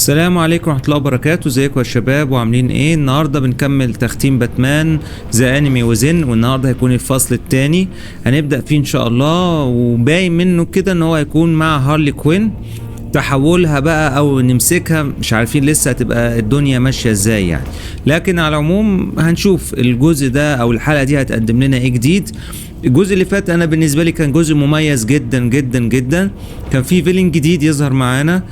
السلام عليكم ورحمة الله وبركاته. ازيكم يا شباب وعاملين ايه؟ النهارده بنكمل تختيم باتمان ذا انمي وزن، والنهارده هيكون الفصل الثاني هنبدأ فيه ان شاء الله. وباين منه كده ان هو هيكون مع هارلي كوين، تحولها بقى او نمسكها، مش عارفين لسه هتبقى الدنيا ماشية ازاي يعني، لكن على العموم هنشوف الجزء ده او الحلقة دي هتقدم لنا ايه جديد. الجزء اللي فات انا بالنسبه لي كان جزء مميز جدا جدا جدا، كان في فيلن جديد يظهر معانا،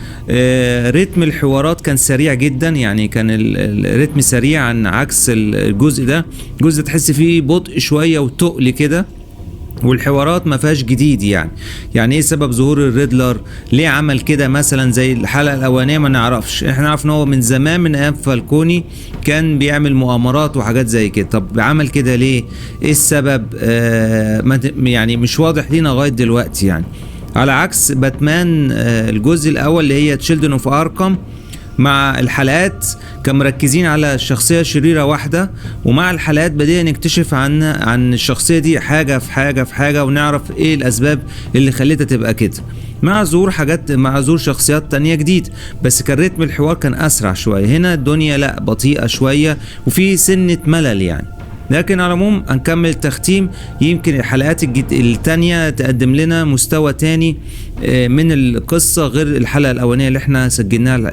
رتم الحوارات كان سريع جدا، يعني كان الرتم سريع عن عكس الجزء ده. الجزء تحس فيه بطء شويه وتقل كده، والحوارات ما فيهاش جديد يعني ايه سبب ظهور الريدلر، ليه عمل كده مثلا زي الحلقه الاولانيه ما نعرفش. احنا عرفنا ان هو من زمان من ايام فالكوني كان بيعمل مؤامرات وحاجات زي كده، طب عمل كده ليه؟ ايه السبب؟ يعني مش واضح لينا لغايه دلوقتي يعني، على عكس باتمان الجزء الاول اللي هي تشيلدرن اوف اركم. مع الحلقات كان مركزين على شخصية شريرة واحدة، ومع الحلقات بدينا نكتشف عن الشخصية دي حاجة في حاجة في حاجة، ونعرف ايه الاسباب اللي خلتها تبقى كده، مع ظهور شخصيات تانية جديد. بس كان رتم الحوار كان اسرع شوية، هنا الدنيا لا بطيئة شوية وفي سنة ملل يعني. لكن على العموم هنكمل تختيم، يمكن الحلقات التانية تقدم لنا مستوى تاني من القصة غير الحلقة الأولانية اللي احنا سجلناها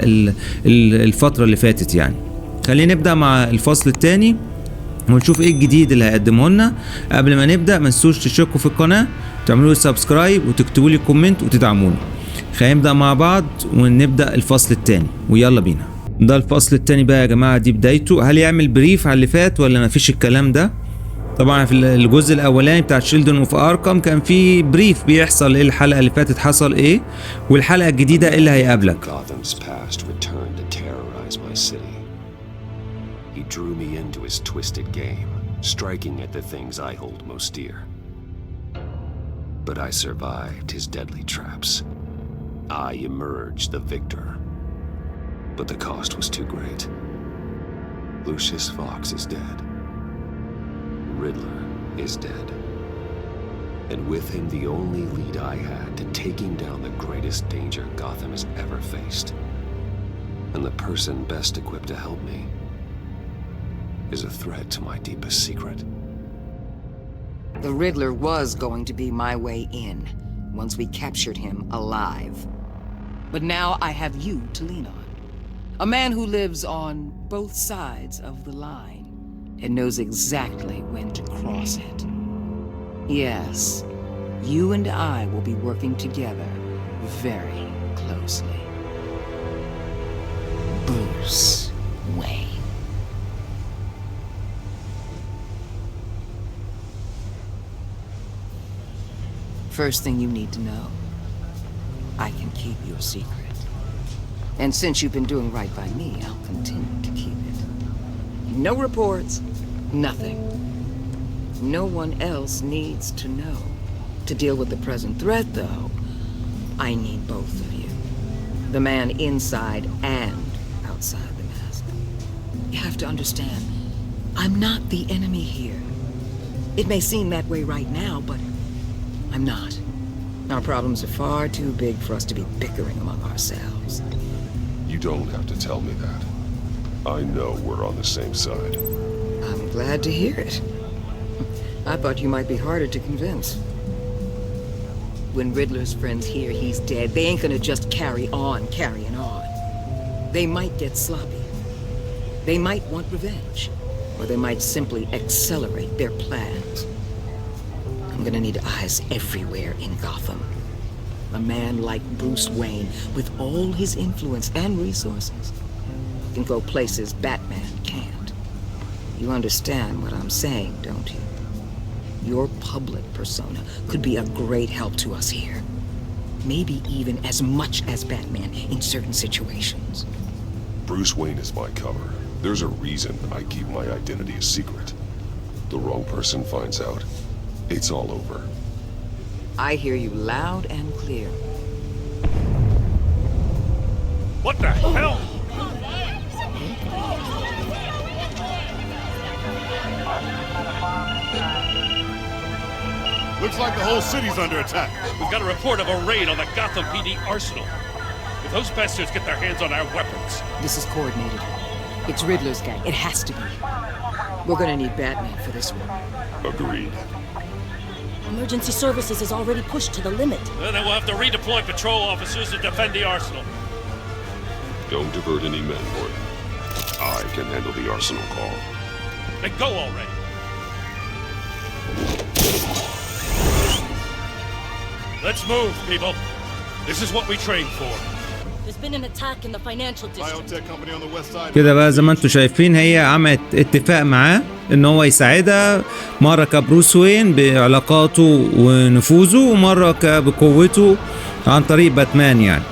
الفترة اللي فاتت يعني. خلينا نبدأ مع الفصل التاني ونشوف ايه الجديد اللي هيقدمه لنا. قبل ما نبدأ ما تنسوش تشتركوا في القناة، تعملوا سبسكرايب وتكتبوا لي كومنت وتدعموني. خلينا نبدأ مع بعض ونبدأ الفصل التاني ويلا بينا. ده الفصل التاني بقى يا جماعة، دي بدايته. هل يعمل بريف على اللي فات ولا مفيش الكلام ده؟ طبعا في الجزء الاولاني بتاع تشيلدرن اوف اركم كان في بريف بيحصل ايه الحلقة اللي فاتت حصل ايه، والحلقة الجديدة ايه اللي هيقابلك. But I survived his deadly traps. I emerged the victor. But the cost was too great. Lucius Fox is dead. Riddler is dead. And with him the only lead I had to taking down the greatest danger Gotham has ever faced. And the person best equipped to help me is a threat to my deepest secret. The Riddler was going to be my way in, once we captured him alive. But now I have you to lean on. A man who lives on both sides of the line and knows exactly when to cross it. Yes, you and I will be working together very closely. Bruce Wayne. First thing you need to know, I can keep your secret. And since you've been doing right by me, I'll continue to keep it. No reports, nothing. No one else needs to know. To deal with the present threat, though, I need both of you. The man inside and outside the mask. You have to understand, I'm not the enemy here. It may seem that way right now, but I'm not. Our problems are far too big for us to be bickering among ourselves. You don't have to tell me that. I know we're on the same side. I'm glad to hear it. I thought you might be harder to convince. When Riddler's friends hear he's dead, they ain't gonna just carrying on. They might get sloppy. They might want revenge. Or they might simply accelerate their plans. I'm gonna need eyes everywhere in Gotham. A man like Bruce Wayne, with all his influence and resources, can go places Batman can't. You understand what I'm saying, don't you? Your public persona could be a great help to us here. Maybe even as much as Batman in certain situations. Bruce Wayne is my cover. There's a reason I keep my identity a secret. The wrong person finds out, it's all over. I hear you loud and clear. What the hell? Looks like the whole city's under attack. We've got a report of a raid on the Gotham PD arsenal. If those bastards get their hands on our weapons. This is coordinated. It's Riddler's gang. It has to be. We're gonna need Batman for this one. Agreed. Emergency services is already pushed to the limit. Then we'll have to redeploy patrol officers to defend the arsenal. Don't divert any men, boy. I can handle the arsenal call. Then go already. Let's move, people. This is what we trained for. There's been an attack in the financial district. Biotech company on the west side. كده بقى زي ما انتم شايفين هي عملت اتفاق معاه ان هو يساعدها، مره كبروس وين بعلاقاته ونفوذه، ومره بقوته عن طريق باتمان يعني.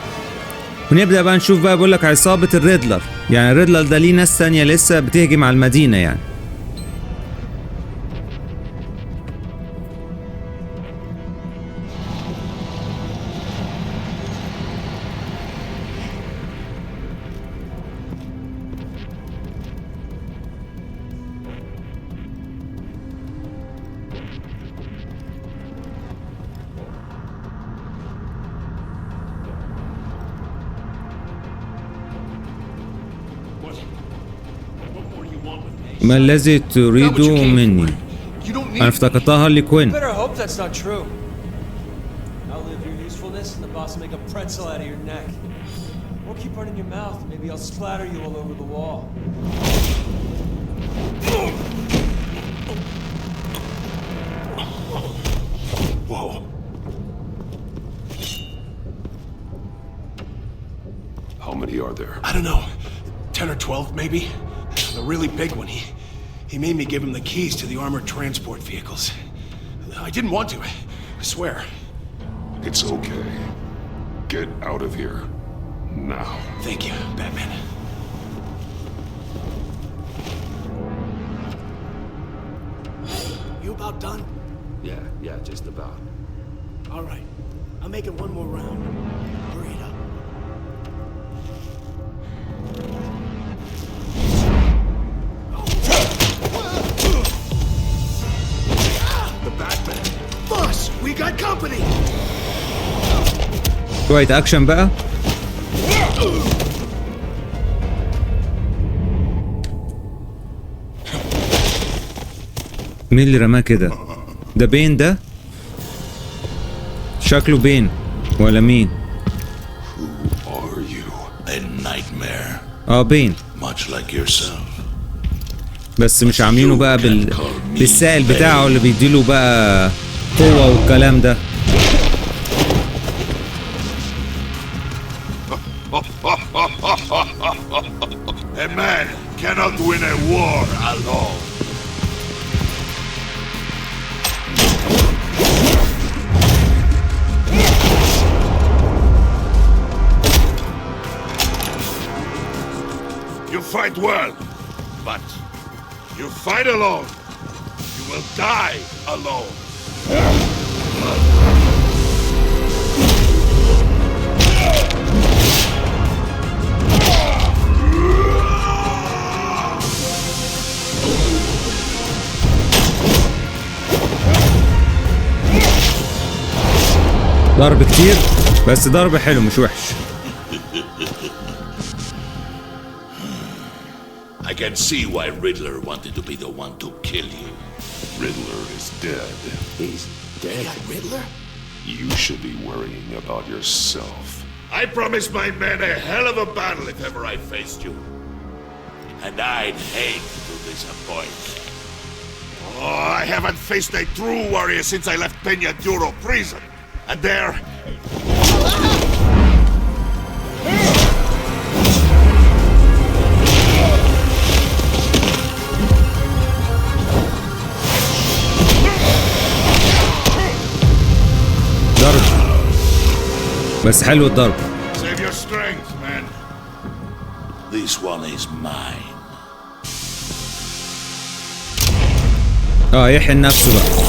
ونبدا بقى نشوف بقى بيقول لك عصابه الريدلر، يعني الريدلر ده ليه ناس ثانيه لسه بتهجم على المدينه يعني. ما الذي تريده مني؟ أنا افتكرتها اللي كوين. Better hope that's not true. Outlive your usefulness and the boss will make a pretzel out of your neck. Or keep running your mouth and maybe I'll splatter you all over the wall. Whoa. How many are there? I don't know, 10 or 12 maybe. The really big one, he made me give him the keys to the armored transport vehicles. I didn't want to, I swear. It's okay. Get out of here. Now. Thank you, Batman. You about done? Yeah, just about. All right, I'll make it one more round. Hurry it up. The Batman. Boss, we got company. شوية أكشن بقى. مين اللي رماه كده؟ ده باين ده؟ شكله باين ولا مين؟ Who are you? A nightmare, باين. much like yourself. بس مش عاملينه بقى بالسائل بتاعه اللي بيديله بقى قوة والكلام ده. A man cannot win a war alone. You fight well, but you fight alone. You will die alone. ضرب كتير بس ضرب حلو مش وحش. I can see why Riddler wanted to be the one to kill you. Riddler is dead. He's dead. Riddler? You should be worrying about yourself. I promised my men a hell of a battle if ever I faced you. And I'd hate to disappoint. Oh, I haven't faced a true warrior since I left Peña Duro prison. And there... ضرب بس حلو الضرب. Save your strength, man. This one is mine. يحن نفسه بقى.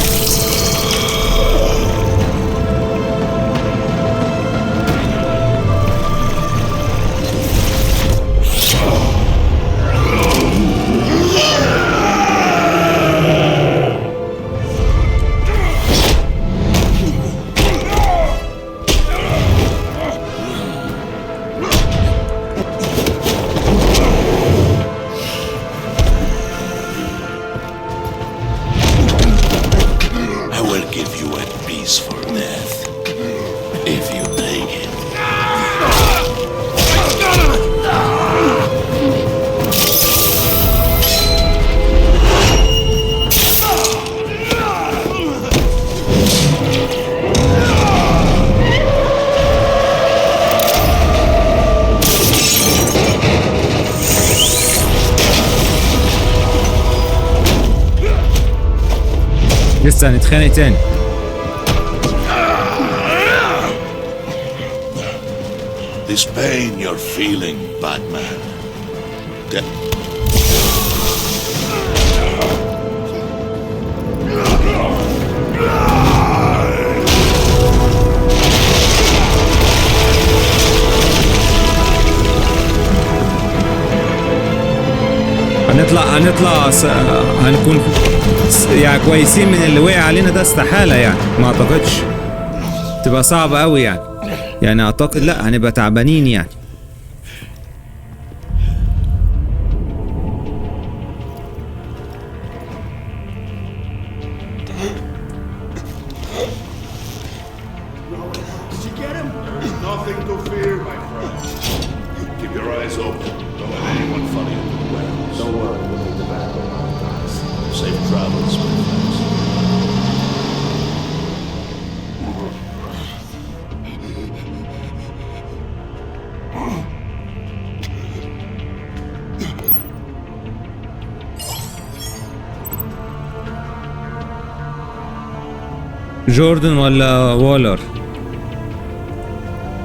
لسه هنتخانق تاني. This pain you're feeling, Batman. هنكون يعني كويسين من اللي وقع علينا ده؟ استحالة يعني، ما اعتقدش. تبقى صعبة قوي يعني اعتقد لا، هنبقى تعبانين يعني. جوردن ولا وولر؟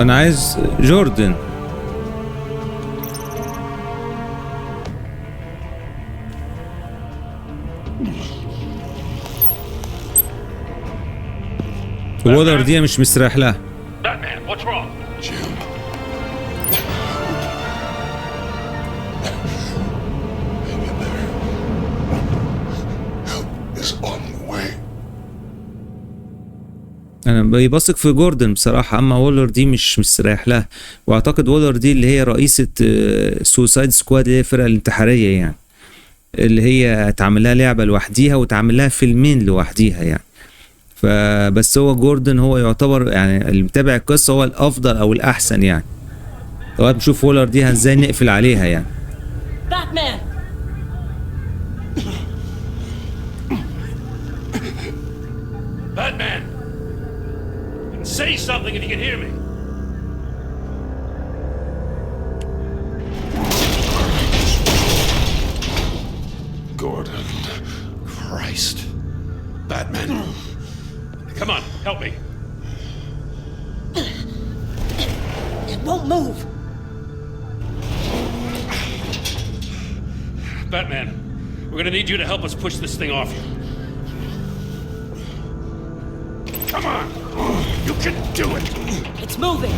انا عايز جوردن. وولر دي مش مستريح لها. Batman, what's wrong? Jim. Hang in there. Help is on the way. انا بيبثق في جوردن بصراحه، اما وولر دي مش مستريح لها. واعتقد وولر دي اللي هي رئيسه سوسايد سكواد، اللي هي الفرقه الانتحاريه يعني، اللي هي اتعمل لها لعبه لوحديها واتعمل لها فيلمين لوحديها يعني. فبس هو جوردن هو يعتبر يعني اللي متابع القصه هو الافضل او الاحسن يعني. لغايه نشوف وولر دي ازاي نقفل عليها يعني. Batman! Batman! Say something if you can hear me. Gordon. Christ. Batman. Come on, help me. It won't move. Batman, we're gonna need you to help us push this thing off you. Come on! You can do it! It's moving.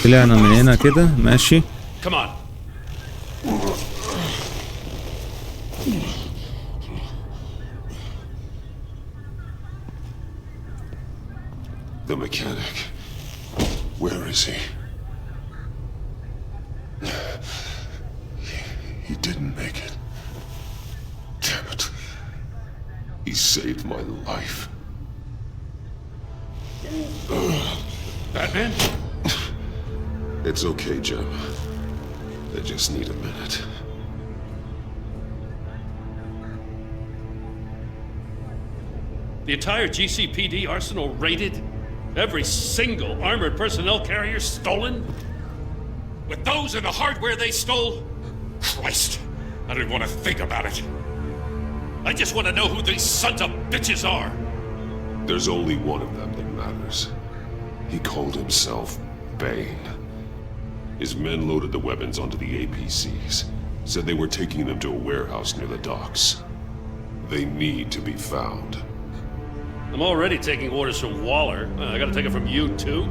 طلعنا من هنا كده ماشي. Come on. The mechanic. Where is he? He didn't make it. Damn it. He saved my life. Batman? It's okay, Jim. I just need a minute. The entire GCPD arsenal raided? Every single armored personnel carrier stolen? With those and the hardware they stole? Christ, I don't even want to think about it. I just want to know who these sons of bitches are. There's only one of them that matters. He called himself Bain. His men loaded the weapons onto the APCs, said they were taking them to a warehouse near the docks. They need to be found. I'm already taking orders from Waller. I gotta take it from you, too?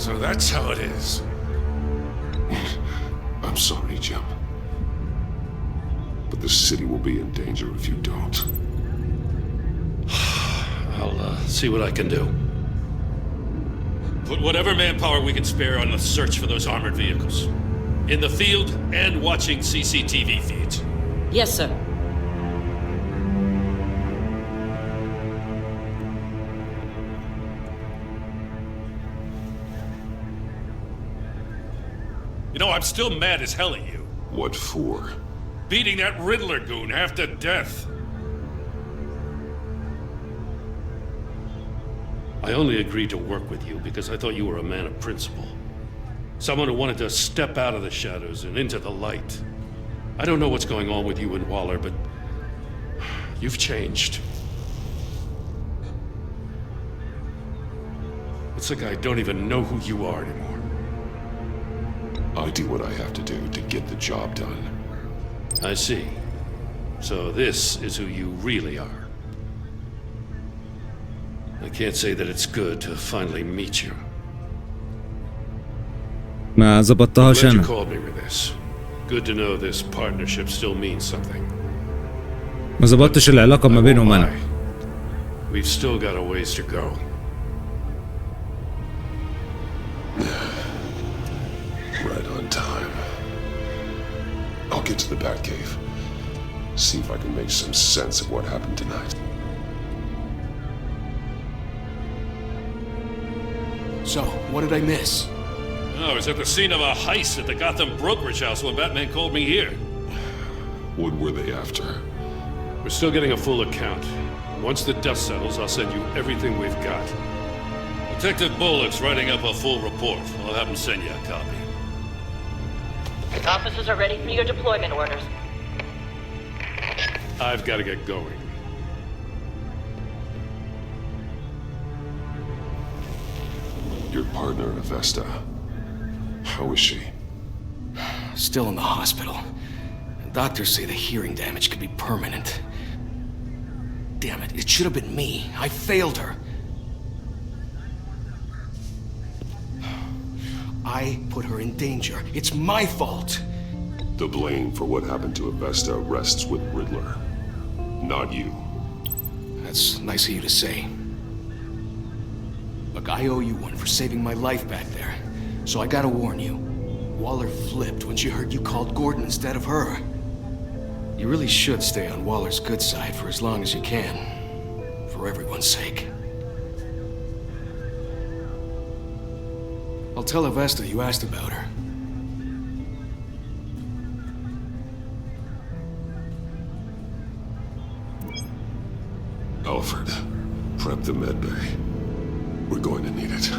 So that's how it is. I'm sorry, Jim. But the city will be in danger if you don't. I'll see what I can do. Put whatever manpower we can spare on the search for those armored vehicles. In the field and watching CCTV feeds. Yes, sir. You know, I'm still mad as hell at you. What for? Beating that Riddler goon half to death. I only agreed to work with you because I thought you were a man of principle. Someone who wanted to step out of the shadows and into the light. I don't know what's going on with you and Waller, but you've changed. It's like I don't even know who you are anymore. I do what I have to do to get the job done. I see. So this is who you really are. I can't say that it's good to finally meet you. ما زبطتهاش Glad you انا. called me with this. Good to know this partnership still means something. ما زبطتش العلاقة ما بينهم انا. We've still got a ways to go. Right on time. I'll get to the Batcave. See if I can make some sense of what happened tonight. So, what did I miss? I was at the scene of a heist at the Gotham brokerage house when Batman called me here. What were they after? We're still getting a full account. Once the dust settles, I'll send you everything we've got. Detective Bullock's writing up a full report. I'll have him send you a copy. Officers are ready for your deployment orders. I've got to get going. Your partner, Avesta. How is she? Still in the hospital. Doctors say the hearing damage could be permanent. Damn it, it should have been me. I failed her. I put her in danger. It's my fault. The blame for what happened to Avesta rests with Riddler, not you. That's nice of you to say. Look, I owe you one for saving my life back there. So I gotta warn you. Waller flipped when she heard you called Gordon instead of her. You really should stay on Waller's good side for as long as you can. For everyone's sake. I'll tell Avesta you asked about her. Alfred, prep the medbay. We're going to need it.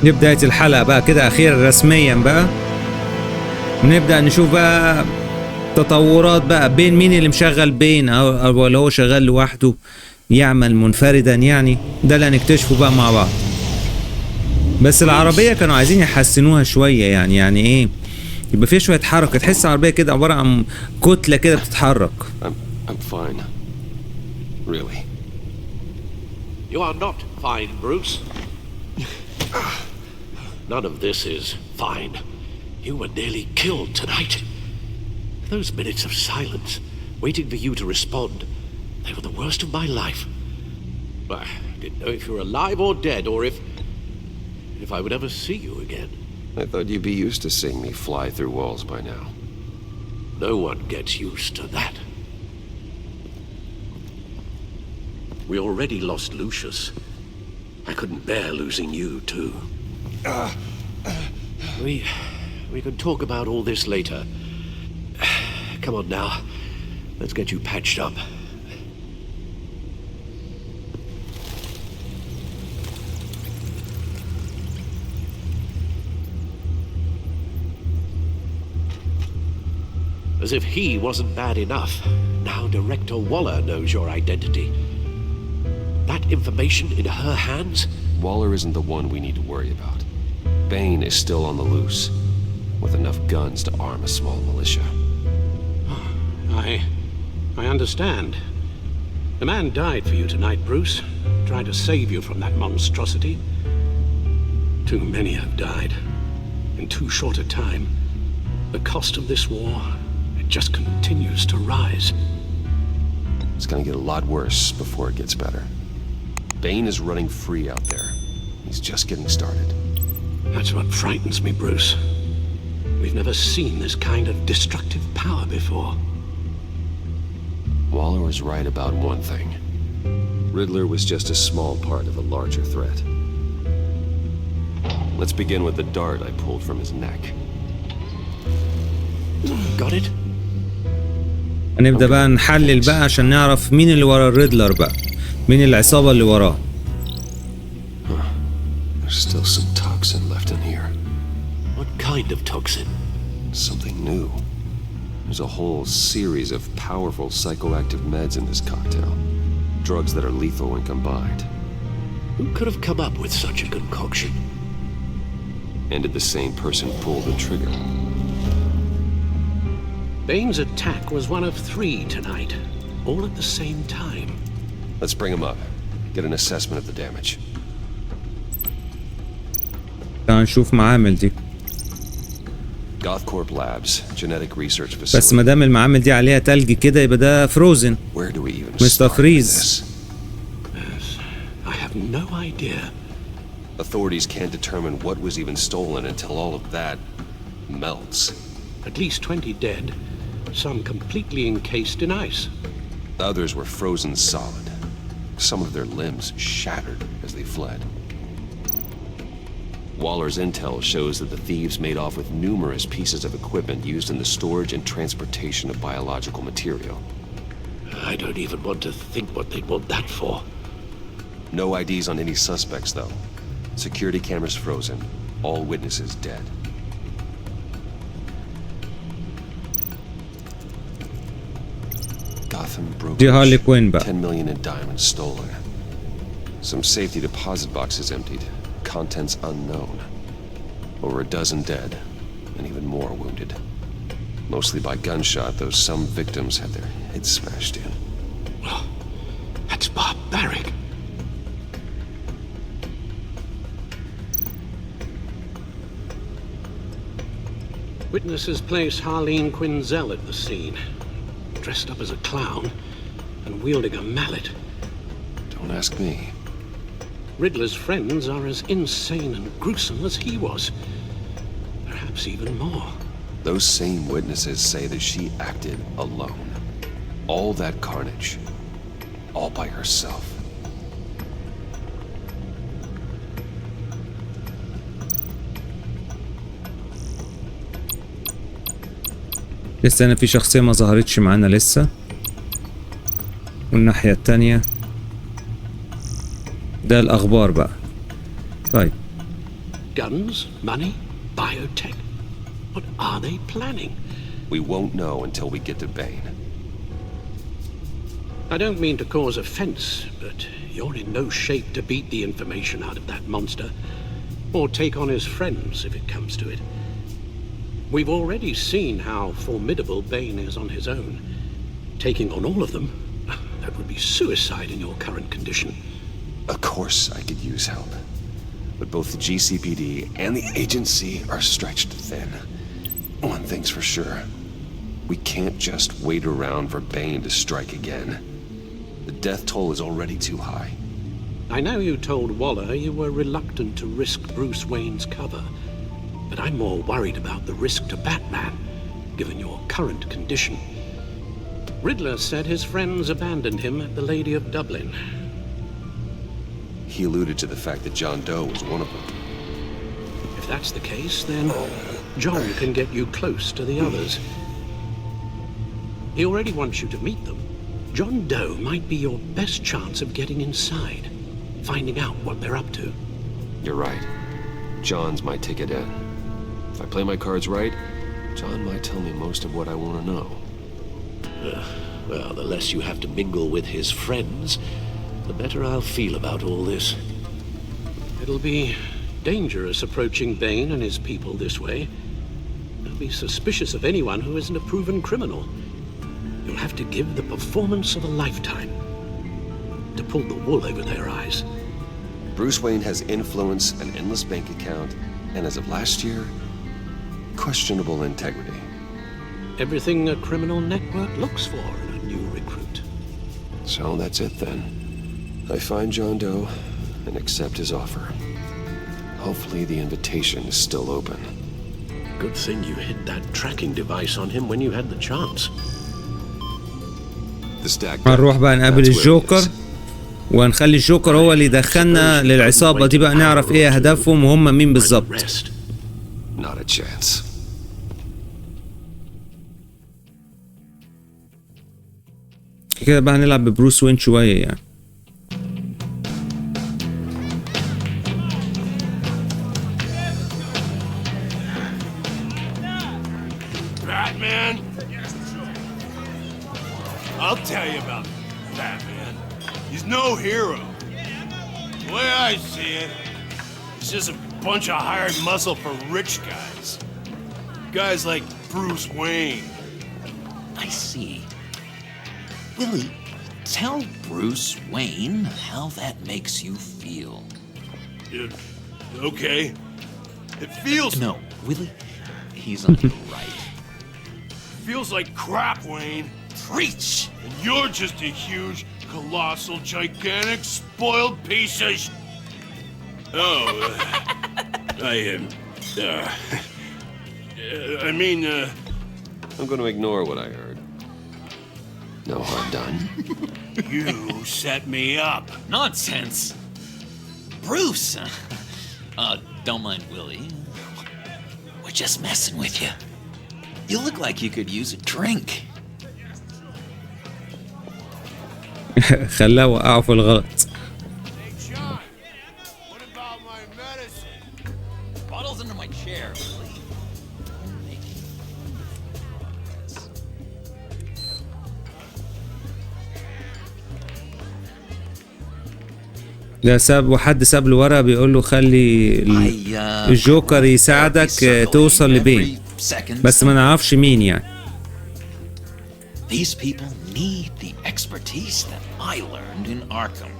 دي بداية الحلقة بقى كده أخيرا رسميا بقى. ونبدأ نشوف بقى تطورات بقى بين مين اللي مشغل بين أو اللي هو شغال لوحده يعمل منفردا يعني. ده اللي هنكتشفه بقى مع بعض. بس العربية كانوا عايزين يحسنوها شوية يعني ايه يبقى فيها شوية حركة. تحس العربية كده عبارة عن كتلة كده بتتحرك. I'm fine. Really. You are not fine, Bruce. None of this is fine. You were nearly killed tonight. Those minutes of silence, waiting for you to respond, they were the worst of my life. I didn't know if you were alive or dead, or if I would ever see you again. I thought you'd be used to seeing me fly through walls by now. No one gets used to that. We already lost Lucius. I couldn't bear losing you, too. We can talk about all this later. Come on now. Let's get you patched up. As if he wasn't bad enough, now Director Waller knows your identity. That information in her hands? Waller isn't the one we need to worry about. Bain is still on the loose, with enough guns to arm a small militia. I understand. The man died for you tonight, Bruce. Trying to save you from that monstrosity. Too many have died. In too short a time. The cost of this war, it just continues to rise. It's gonna get a lot worse before it gets better. Bain is running free out there. He's just getting started. That's what frightens me, Bruce. We've never seen this kind of destructive power before. Waller was right about one thing. Riddler was just a small part of a larger threat. Let's begin with the dart I pulled from his neck. Got it? هنبدأ بقى نحلل بقى عشان نعرف مين اللي ورا الريدلر بقى، مين العصابة اللي وراه. There's still some toxin left in here. What kind of toxin? Something new. There's a whole series of powerful psychoactive meds in this cocktail. Drugs that are lethal when combined. Who could have come up with such a concoction? And did the same person pull the trigger? Bain's attack was one of 3 tonight, all at the same time. Let's bring him up. Get an assessment of the damage. تعال نشوف معامل دي. Gothcorp Labs, genetic research facility. بس ما دام المعامل دي عليها تلج كده يبقى ده فروزن. Where do we even مستر start فريز. Yes, I have no idea. Authorities can't determine what was even stolen until all of that melts. At least 20 dead, some completely encased in ice. Others were frozen solid. Some of their limbs shattered as they fled. Waller's intel shows that the thieves made off with numerous pieces of equipment used in the storage and transportation of biological material. I don't even want to think what they'd want that for. No IDs on any suspects, though. Security cameras frozen. All witnesses dead. Gotham Wahharli broke كوين بقى. 10 million in diamonds stolen. Some safety deposit boxes emptied. Contents unknown. Over a dozen dead, and even more wounded. Mostly by gunshot, though some victims had their heads smashed in. Oh, that's barbaric. Witnesses place Harleen Quinzel at the scene, dressed up as a clown and wielding a mallet. Don't ask me. Riddler's friends are as insane and gruesome as he was. Perhaps even more. Those same witnesses say that she acted alone. All that carnage. All by herself. لسه هنا في شخصية ما ظهرتش معانا لسه. والناحية التانية ده الأخبار بقى. طيب. Guns, money, biotech. What are they planning? We won't know until we get to Bain. I don't mean to cause offense, but you're in no shape to beat the information out of that monster, or take on his friends if it comes to it. We've already seen how formidable Bain is on his own. Taking on all of them, that would be suicide in your current condition. Of course I could use help. But both the GCPD and the agency are stretched thin. One thing's for sure. We can't just wait around for Bain to strike again. The death toll is already too high. I know you told Waller you were reluctant to risk Bruce Wayne's cover, but I'm more worried about the risk to Batman, given your current condition. Riddler said his friends abandoned him at the Lady of Dublin. He alluded to the fact that John Doe was one of them. If that's the case, then John can get you close to the others. He already wants you to meet them. John Doe might be your best chance of getting inside, finding out what they're up to. You're right. John's my ticket in. If I play my cards right, John might tell me most of what I want to know. Well, the less you have to mingle with his friends, the better I'll feel about all this. It'll be dangerous approaching Bain and his people this way. They'll be suspicious of anyone who isn't a proven criminal. You'll have to give the performance of a lifetime to pull the wool over their eyes. Bruce Wayne has influence, an endless bank account, and as of last year, questionable integrity. Everything a criminal network looks for in a new recruit. So that's it then. I find John Doe and accept his offer. Hopefully the invitation is still open. Good thing you hid that tracking device on him when you had the chance. The stack. هنروح بقى نقابل الجوكر وهنخلي الجوكر هو اللي يدخلنا للعصابة دي بقى، نعرف ايه اهدافهم وهم مين بالظبط. Not a chance. كده بقى هنلعب ببروس وين شوية يعني. Batman? I'll tell you about Batman. He's no hero. The way I see it, he's just a bunch of hired muscle for rich guys. Guys like Bruce Wayne. I see. Willie, tell Bruce Wayne how that makes you feel. Okay. It feels... No, Willie, he's on the right. Feels like crap, Wayne. Preach! And you're just a huge, colossal, gigantic, spoiled piece of Oh, I'm going to ignore what I heard. No harm done. You set me up. Nonsense! Bruce! Don't mind Willie. We're just messing with you. You look like you could use a drink. خلاه وقعه في الغلط. Hey, John. What about my medicine? Bottle's under my chair, Willie. ده حد ساب له ورقة بيقول له خلي الجوكر يساعدك توصل لبين، بس ما نعرفش مين يعني. These people need the expertise that I learned in Arkham.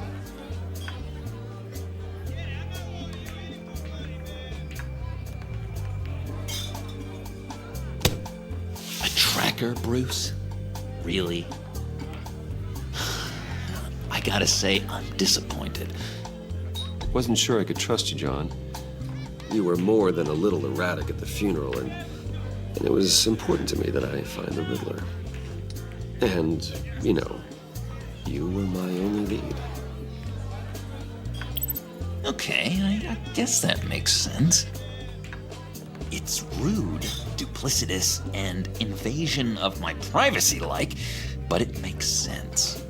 A tracker, Bruce? Really? I gotta say, I'm disappointed. Wasn't sure I could trust you, John. You were more than a little erratic at the funeral, and it was important to me that I find the Riddler. And, you know, you were my only lead. Okay, I guess that makes sense. It's rude, duplicitous, and invasion of my privacy-like, but it makes sense.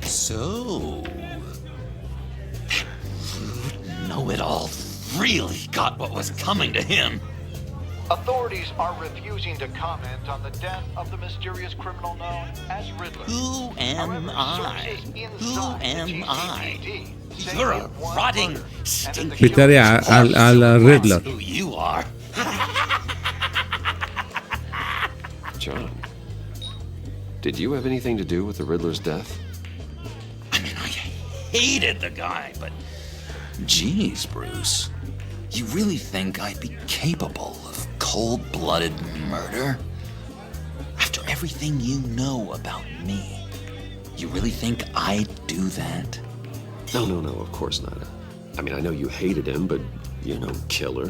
So, know-it-all really got what was coming to him. Authorities are refusing to comment on the death of the mysterious criminal known as Riddler. Who am I? Who am I? You're a rotting, stinking... بيتريق على الريدلر. Who you are. John, did you have anything to do with the Riddler's death? I mean, I hated the guy, but... Geez, Bruce. You really think I'd be capable of cold-blooded murder? After everything you know about me, you really think I'd do that? No, of course not. I mean, I know you hated him, but you're no killer.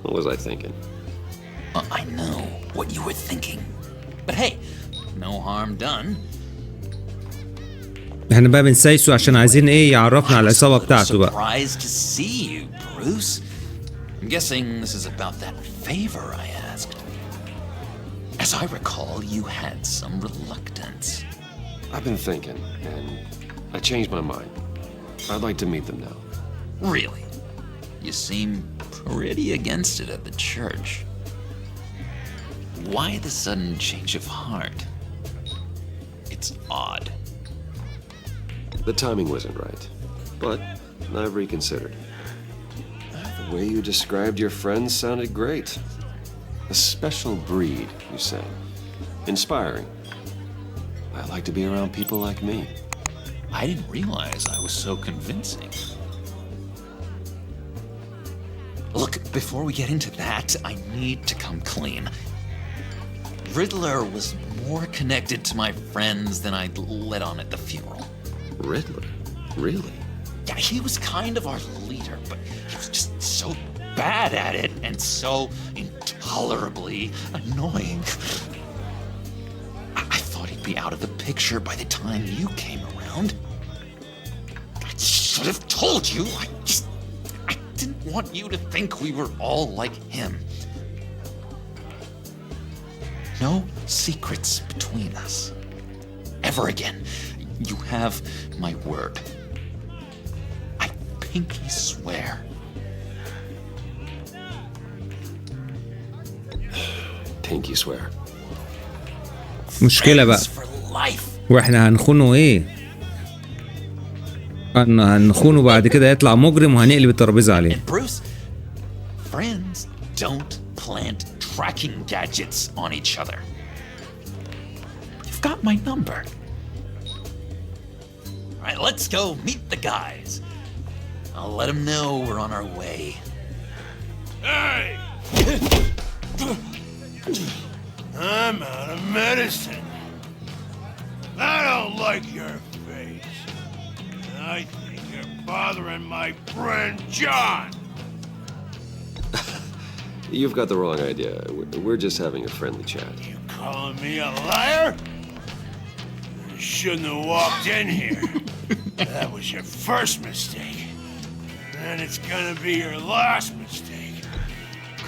What was I thinking? I know what you were thinking. But hey, no harm done. احنا بقى بنسايسه عشان عايزين ايه يعرفنا على العصابة بتاعته بقى. Surprised to see you, Bruce. I'm guessing this is about that favor I asked. As I recall, you had some reluctance. I've been thinking, and I changed my mind. I'd like to meet them now. Really? You seem pretty against it at the church. Why the sudden change of heart? It's odd. The timing wasn't right, but I've reconsidered. The way you described your friends sounded great. A special breed, you said. Inspiring. I like to be around people like me. I didn't realize I was so convincing. Look, before we get into that, I need to come clean. Riddler was more connected to my friends than I'd let on at the funeral. Riddler? Really? Yeah, he was kind of our leader, but he was just so bad at it and so intolerably annoying. I thought he'd be out of the picture by the time you came around. I should have told you. I didn't want you to think we were all like him. No secrets between us. Ever again. You have my word. I pinky swear. Pinky swear. مشكلة بقى. واحنا هنخونه ايه؟ هنخونه بعد كده يطلع مجرم وهنقلب الترابيزة عليه. Bruce, friends don't plant tracking gadgets on each other. You've got my number. All right, let's go meet the guys. I'll let them know we're on our way. Hey! I'm out of medicine. I don't like your face. I think you're bothering my friend John. You've got the wrong idea. We're just having a friendly chat. You calling me a liar? You shouldn't have walked in here. That was your first mistake. And it's gonna be your last mistake.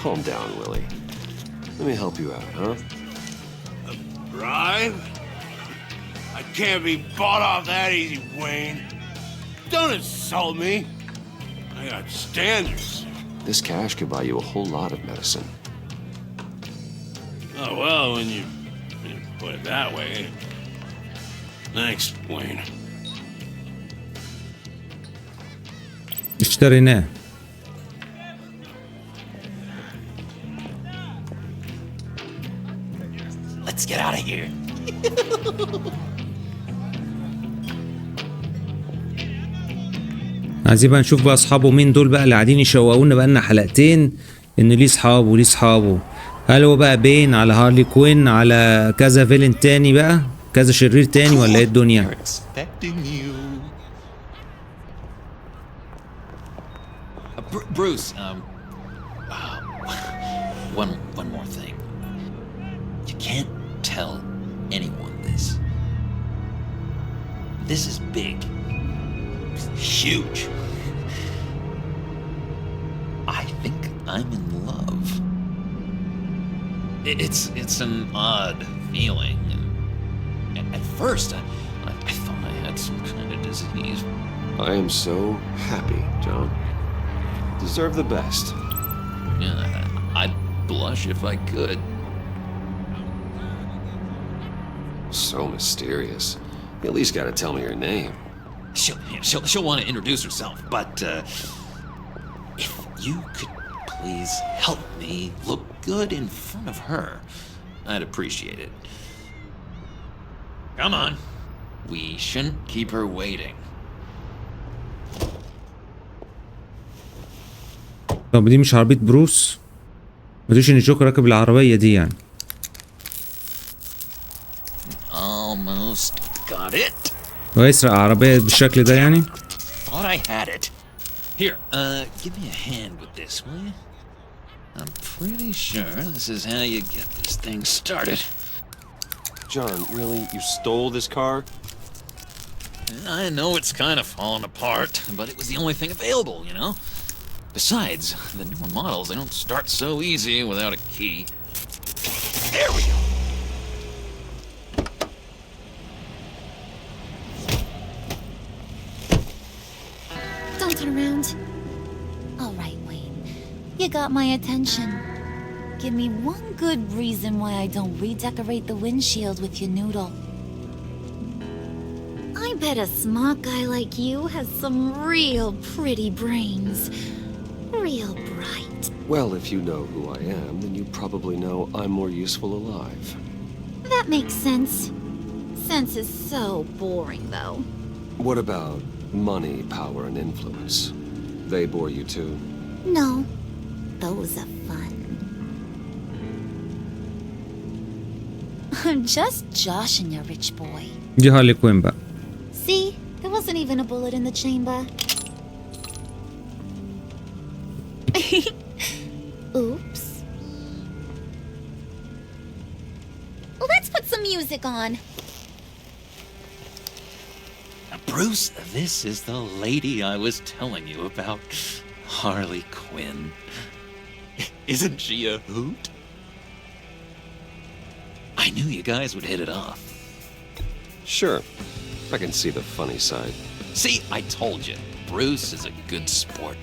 Calm down, Willie. Let me help you out, huh? A bribe? I can't be bought off that easy, Wayne. Don't insult me. I got standards. This cash could buy you a whole lot of medicine. Oh, well, when you put it that way. Thanks, Wayne. اشتريناه. Let's get out of here. عايزين بقى نشوف بقى اصحابه مين دول بقى اللي قاعدين يشوقونا بقى لنا حلقتين ان ليه اصحابه وليه اصحابه. هل هو بقى باين على هارلي كوين على كذا فيلن تاني بقى كذا شرير تاني ولا ايه الدنيا؟ Bruce, one more thing. You can't tell anyone this. This is big. Huge. I think I'm in love. It's an odd feeling. At first, I thought I had some kind of disease. I am so happy, John. Deserve the best. Yeah, I'd blush if I could. So mysterious. You at least gotta tell me your name. She'll want to introduce herself, but if you could please help me look good in front of her, I'd appreciate it. Come on. We shouldn't keep her waiting. طب دي مش عربية بروس؟ ما تقولش ان الجوكر راكب العربية دي يعني. Almost got it. هو يسرق عربية بالشكل ده يعني؟ Thought I had it. Here, give me a hand with this, will you? I'm pretty sure this is how you get this thing started. John, really? You stole this car? I know it's kind of falling apart, but it was the only thing available, you know? Besides, the newer models, they don't start so easy without a key. There we go. Don't turn around. All right, Wayne. You got my attention. Give me one good reason why I don't redecorate the windshield with your noodle. I bet a smart guy like you has some real pretty brains. Real bright. Well, if you know who I am, then you probably know I'm more useful alive. That makes sense. Sense is so boring, though. What about money, power, and influence? They bore you too? No. Those are fun. I'm just joshing you, rich boy. دي هارلي كوين بقى. See? There wasn't even a bullet in the chamber. Oops. music on. Bruce, this is the lady I was telling you about. Harley Quinn. Isn't she a hoot? I knew you guys would hit it off. Sure. I can see the funny side. See, I told you. Bruce is a good sport.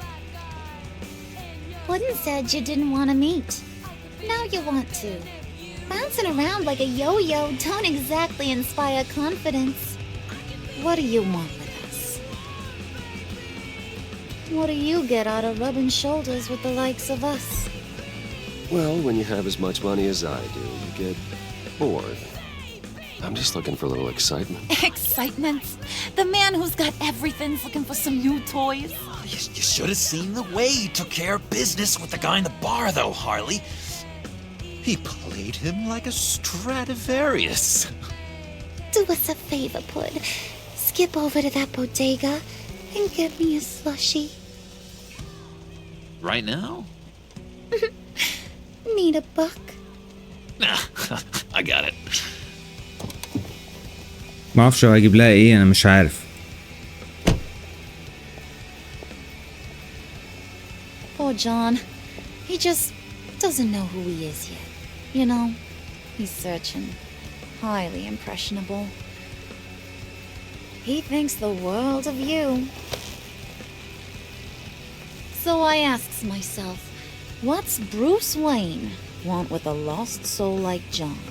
Puddin said you didn't want to meet. Now you want to. Bouncing around like a yo-yo don't exactly inspire confidence. What do you want with us? What do you get out of rubbing shoulders with the likes of us? Well, when you have as much money as I do, you get bored. I'm just looking for a little excitement. Excitement? The man who's got everything's looking for some new toys? You should have seen the way he took care of business with the guy in the bar, though, Harley. He played him like a Stradivarius. Do us a favor, Pud. Skip over to that bodega and get me a slushie. Right now? Need a buck? Nah, I got it. ما اعرفش هجيب لها ايه، انا مش عارف. Poor John. He just doesn't know who he is yet. You know, he's searching. Highly impressionable. He thinks the world of you. So I asks myself, what's Bruce Wayne want with a lost soul like John?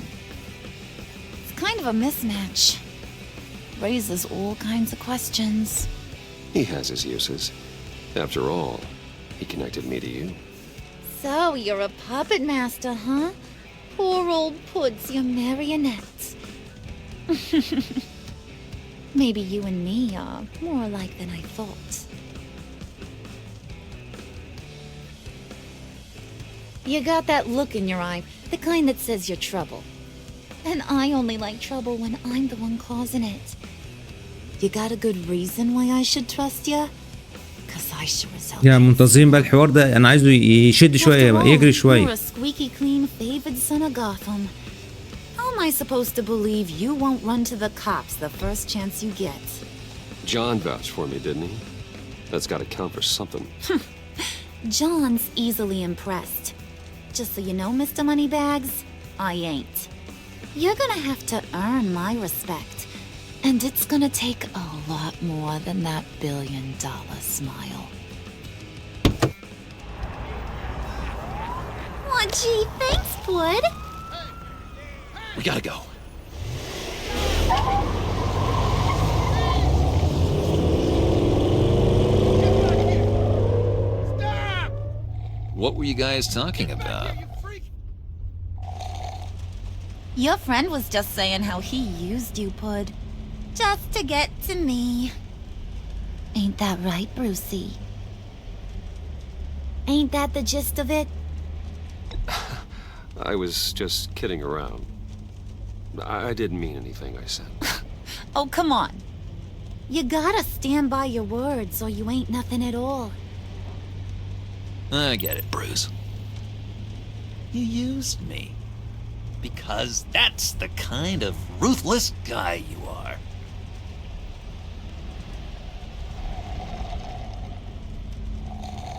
It's kind of a mismatch. Raises all kinds of questions. He has his uses. After all, he connected me to you. So you're a puppet master, huh? Poor old Pud's your marionette. Maybe you and me are more alike than I thought. You got that look in your eye, the kind that says you're trouble. And I only like trouble when I'm the one causing it. You got a good reason why I should trust you? Cause I sure as hell. يا منتظرين بقى الحوار ده، انا عايزه يشد شويه بقى، يجري You're شويه. a squeaky clean favored son of Gotham. How am I supposed to believe you won't run to the cops the first chance you get? John vouched for me, didn't he? That's gotta count for something. John's easily impressed. Just so you know, Mr. Moneybags, I ain't. You're gonna have to earn my respect. And it's gonna take a lot more than that $1 billion smile. Aw, gee, thanks, Bud. We gotta go. Stop! What were you guys talking about? Your friend was just saying how he used you, Pud. Just to get to me. Ain't that right, Brucey? Ain't that the gist of it? I was just kidding around. I didn't mean anything I said. Oh, come on. You gotta stand by your words or you ain't nothing at all. I get it, Bruce. You used me. Because that's the kind of ruthless guy you are.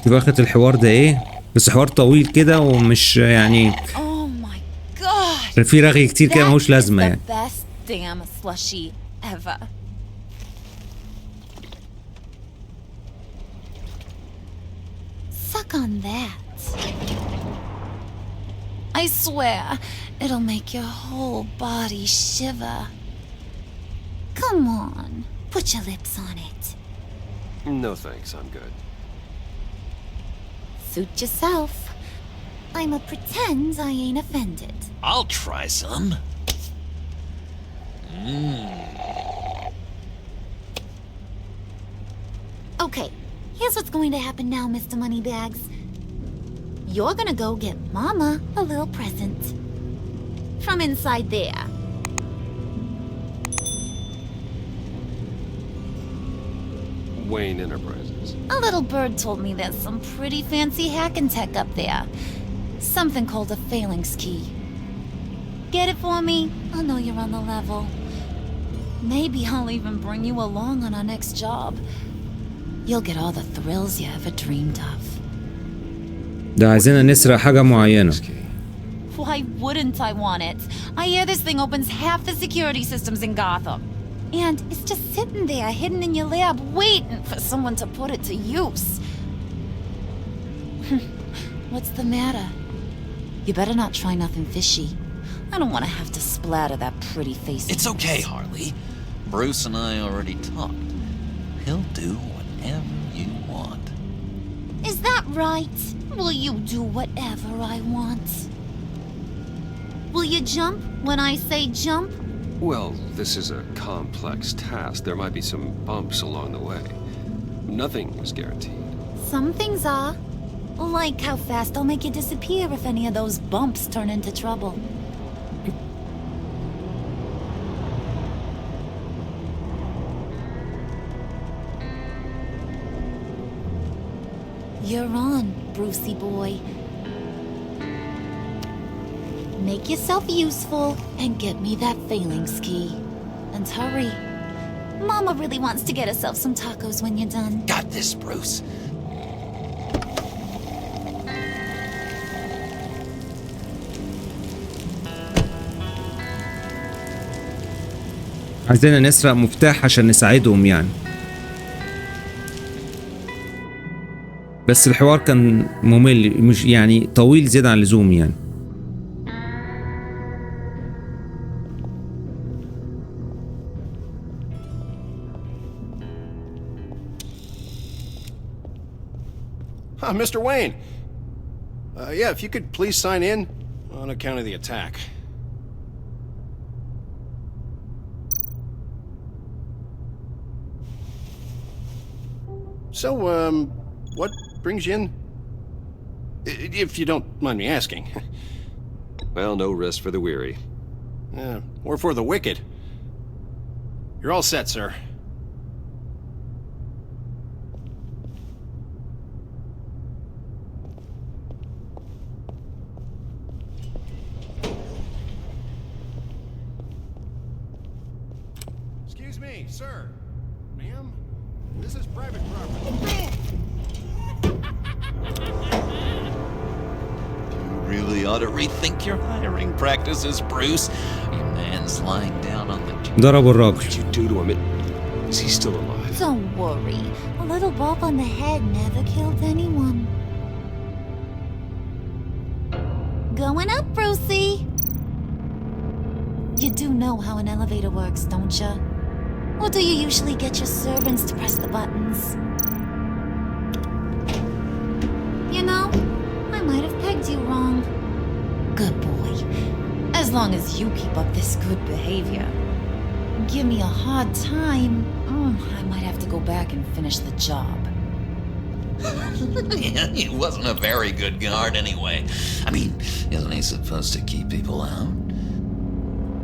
واخد الحوار ده ايه؟ بس حوار طويل كده ومش يعني Oh my god. في رغي كتير كده ماهوش لازمه يعني. The best damn slushy ever. Suck on that. I swear, it'll make your whole body shiver. Come on, put your lips on it. No thanks, I'm good. Suit yourself. I'ma pretend I ain't offended. I'll try some. Okay, here's what's going to happen now, Mr. Moneybags. You're gonna go get Mama a little present. From inside there. Wayne Enterprises. A little bird told me there's some pretty fancy hacking tech up there. Something called a phalanx key. Get it for me? I know you're on the level. Maybe I'll even bring you along on our next job. You'll get all the thrills you ever dreamed of. ده عايزيننا نسرق حاجة معينة. Why wouldn't I want it? I hear this thing opens half the security systems in Gotham. And it's just sitting there, hidden in your lab, waiting for someone to put it to use. What's the matter? You better not try nothing fishy. I don't want to have to splatter that pretty face. It's okay, Harley. Bruce and I already talked. He'll do whatever you want. Is that right? Will you do whatever I want? Will you jump when I say jump? Well, this is a complex task. There might be some bumps along the way. Nothing is guaranteed. Some things are. Like how fast I'll make you disappear if any of those bumps turn into trouble. You're on, Brucey boy. Make yourself useful and get me that phalanx key. And hurry. Mama really wants to get herself some tacos when you're done. Got this, Bruce. عايزيننا نسرق مفتاح عشان نساعدهم يعني. بس الحوار كان ممل، مش يعني طويل زيادة عن اللزوم يعني. Mr. Wayne. Yeah, if you could please sign in on account of the attack. So, what brings you in? If you don't mind me asking. Well, no rest for the weary. Or for the wicked. You're all set, sir. Excuse me, sir. Ma'am? This is private property. You really ought to rethink your hiring practices, Bruce. Your man's lying down on the... ضربوا الراجل. What did you do to him? Is he still alive? Don't worry. A little bump on the head never killed anyone. Going up, Brucey. You do know how an elevator works, don't you? Or do you usually get your servants to press the buttons? You know, I might have pegged you wrong. Good boy. As long as you keep up this good behavior. Give me a hard time, I might have to go back and finish the job. He wasn't a very good guard anyway. I mean, isn't he supposed to keep people out?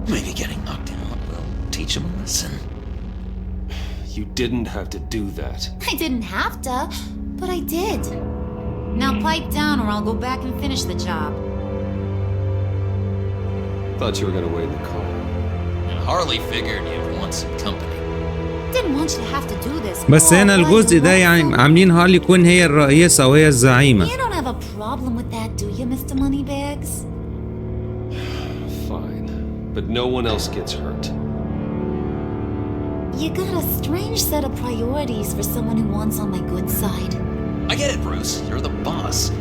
Maybe getting knocked out will teach him a lesson. You didn't have to do that. I didn't have to, but I did. Now pipe down or I'll go back and finish the job. Thought you were gonna wait in the car. And Harley figured you'd want some company. Didn't want you to have to do this. بس هنا الجزء ده يعني عاملين هارلي كوين هي الرئيسة وهي الزعيمة. You don't have a problem with that, do you, Mr. Moneybags? Fine, but no one else gets hurt. You got a strange set of priorities for someone who wants on my good side. I get it, Bruce. You're the boss.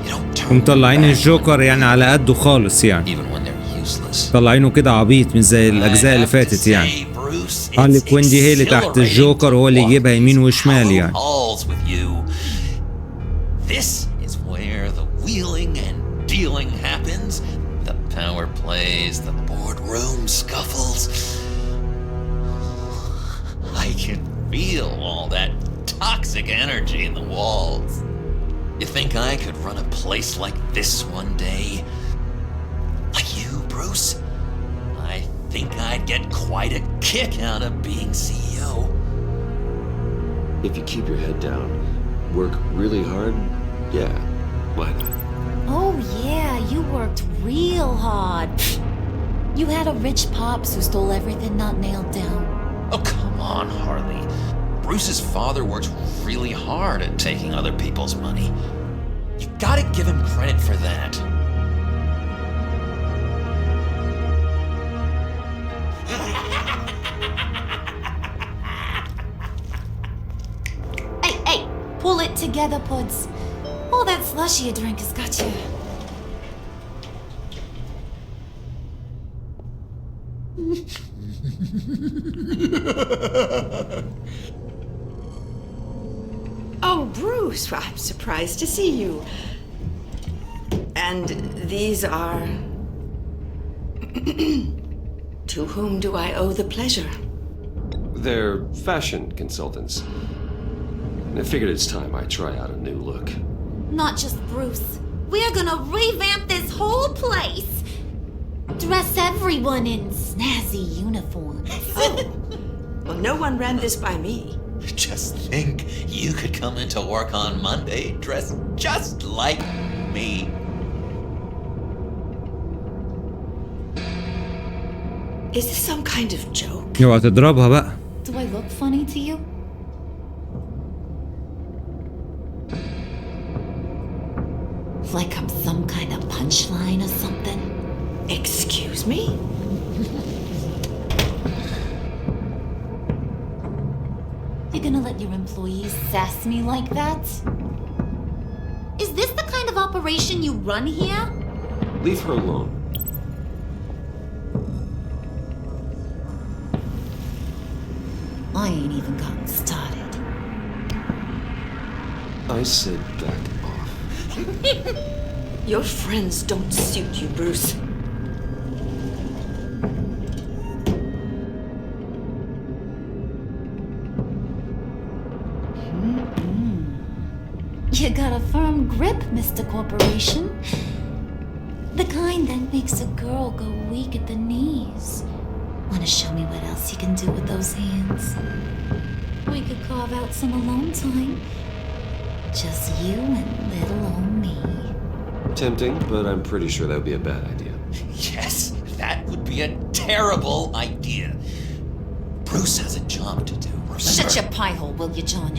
You don't turn ومطلعين الجوكر يعني على قده خالص يعني. even when they're useless. طلعينه كده عبيط مش زي الأجزاء اللي فاتت يعني. هارلي كوين دي هي اللي تحت الجوكر وهو اللي يجيبها يمين وشمال يعني. This is where the wheeling and dealing happens. The power plays, the boardroom scuffles. I can feel all that toxic energy in the walls. You think I could run a place like this one day? Like you, Bruce? I think I'd get quite a kick out of being CEO. If you keep your head down, work really hard, yeah, why not? Oh yeah, you worked real hard. You had a rich pops who stole everything not nailed down. Oh, come on, Harley. Bruce's father works really hard at taking other people's money. You gotta give him credit for that. Hey, pull it together, Puds. All that slushy you drink has got you. Oh, Bruce, I'm surprised to see you. And these are... To whom do I owe the pleasure? They're fashion consultants. I figured it's time I try out a new look. Not just Bruce. We're gonna revamp this whole place. Dress everyone in snazzy uniforms. Oh, well, no one ran this by me. Just think, you could come into work on Monday dressed just like me. Is this some kind of joke? اوعى تضربها بقى. Do I look funny to you? Like I'm some kind of punchline or something? Excuse me? You're gonna let your employees sass me like that? Is this the kind of operation you run here? Leave her alone. I ain't even gotten started. I said back off. Your friends don't suit you, Bruce. You got a firm grip, Mr. Corporation. The kind that makes a girl go weak at the knees. Wanna show me what else you can do with those hands? We could carve out some alone time. Just you and little old me. Tempting, but I'm pretty sure that would be a bad idea. Yes, that would be a terrible idea. Bruce has a job to do, remember? Shut your pie hole, will you, John?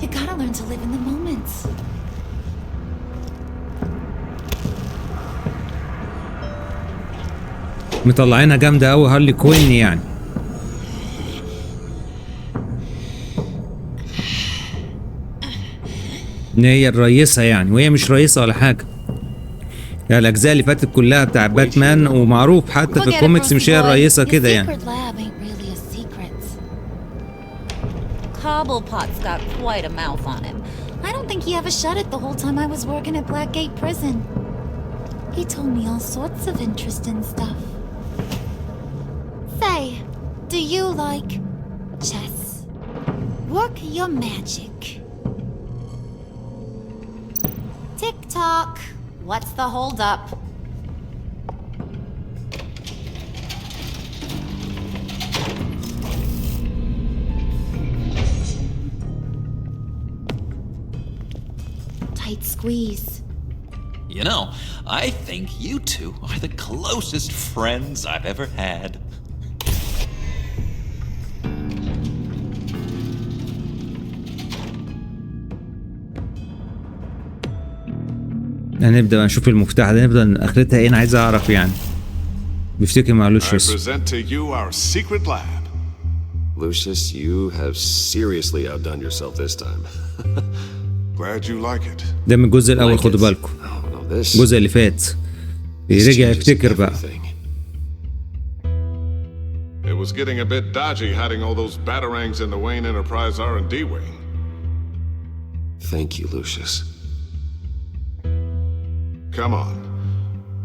You gotta learn to live in the moment. مطلعينها جامده قوي هارلي كوين يعني. ان هي الرئيسه يعني، وهي مش رئيسه ولا حاجه. يعني الاجزاء اللي فاتت كلها بتاع باتمان، ومعروف حتى في الكوميكس مش هي الرئيسه كده يعني. Cobblepot's got quite a mouth on him. I don't think he ever shut it the whole time I was working at Blackgate Prison. He told me all sorts of interesting stuff. Say, do you like chess? Work your magic. Tick-tock. What's the hold-up? Tight squeeze. You know, I think you two are the closest friends I've ever had. هنبدأ بقى نشوف المفتاح ده، نبدأ اخرتها ايه، انا عايز اعرف يعني. بيفتكر مع I لوشيوس. present to you our secret lab. Lucius, you have seriously outdone yourself this time. Glad you like it. ده من الجزء الاول، خدوا بالكم. الجزء اللي فات بيرجع يفتكر بقى. It was getting a bit dodgy hiding all those batarangs in the Wayne Enterprise R&D wing. Thank you, Lucius. Come on.